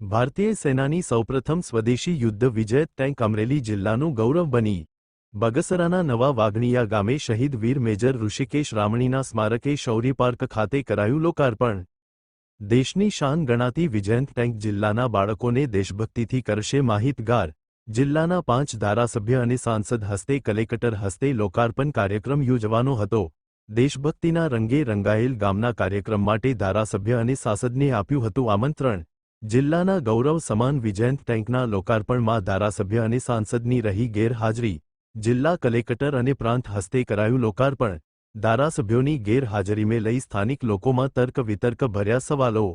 ભારતીય સેનાની સૌપ્રથમ સ્વદેશી યુદ્ધ વિજય ટેન્ક અમરેલી જિલ્લાનું ગૌરવ બની બગસરાના નવા વાઘણીયા ગામે શહીદ વીર મેજર ઋષિકેશ રામણીના સ્મારકે શૌર્ય પાર્ક ખાતે કરાયું લોકાર્પણ। દેશની શાન ગણાતી વિજયંત ટેન્ક જિલ્લાના બાળકોને દેશભક્તિથી કરશે માહિતગાર। જિલ્લાના 5 ધારાસભ્ય અને સાંસદ હસ્તે કલેક્ટર હસ્તે લોકાર્પણ કાર્યક્રમ યોજવાનો હતો। દેશભક્તિના રંગે રંગાયેલ ગામના કાર્યક્રમ માટે ધારાસભ્ય અને સાંસદને આપ્યું હતું આમંત્રણ। જિલ્લાના ગૌરવ સમાન વિજયંત ટેન્કના લોકાર્પણમાં ધારાસભ્ય અને સાંસદની રહી ગેરહાજરી। જિલ્લા કલેક્ટર અને પ્રાંત હસ્તે કરાયું લોકાર્પણ। ધારાસભ્યોની ગેરહાજરીને લઈ સ્થાનિક લોકોમાં તર્ક વિતર્ક ભર્યા સવાલો।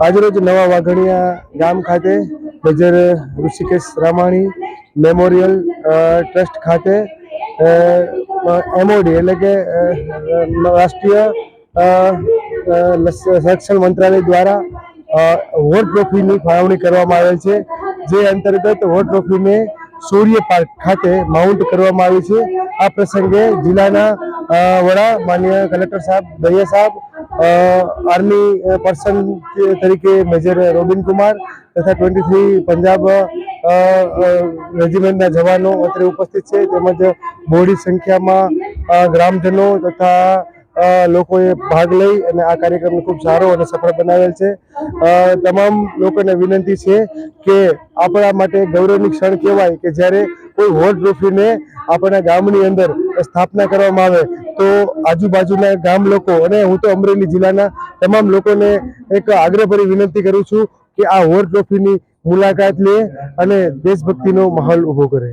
આજરોજ નવા વાઘણીયા ગામ ખાતે major Rishikesh Ramani memorial trust ખાતે MOD એટલે કે રાષ્ટ્રીય સંરક્ષણ મંત્રાલય દ્વારા વોર ટ્રોફીની ફાળવણી કરવામાં આવેલ છે। જે અંતર્ગત વોર ટ્રોફીને શૌર્ય પાર્ક ખાતે માઉન્ટ કરવામાં આવી છે। આ પ્રસંગે જિલ્લાના વડા માનનીય કલેક્ટર સાહેબ દહિયા સાહેબ આર્મી પર્સન તરીકે મેજર રોબિન કુમાર તથા 23 પંજાબ રેजिमेंटના જવાનો અત્રે ઉપસ્થિત છે। તેમજ બહોળી સંખ્યામાં ગ્રામજનો તથા લોકોએ ભાગ લઈ અને આ કાર્યક્રમને ખૂબ સારો અને સફળ બનાવેલ છે। તમામ લોકોને વિનંતી છે કે આપણા માટે ગૌરવની ક્ષણ કહેવાય કે જ્યારે કોઈ વોર ટ્રોફીને આપણા ગામની અંદર સ્થાપના કરવામાં આવે તો આજુબાજુના ગામ લોકો અને હું તો અમરેલી જિલ્લાના તમામ લોકોને એક આગ્રહભરી વિનંતી કરું છું કે આ વોર ટ્રોફીની મુલાકાત લે અને દેશભક્તિનો માહોલ ઊભો કરે।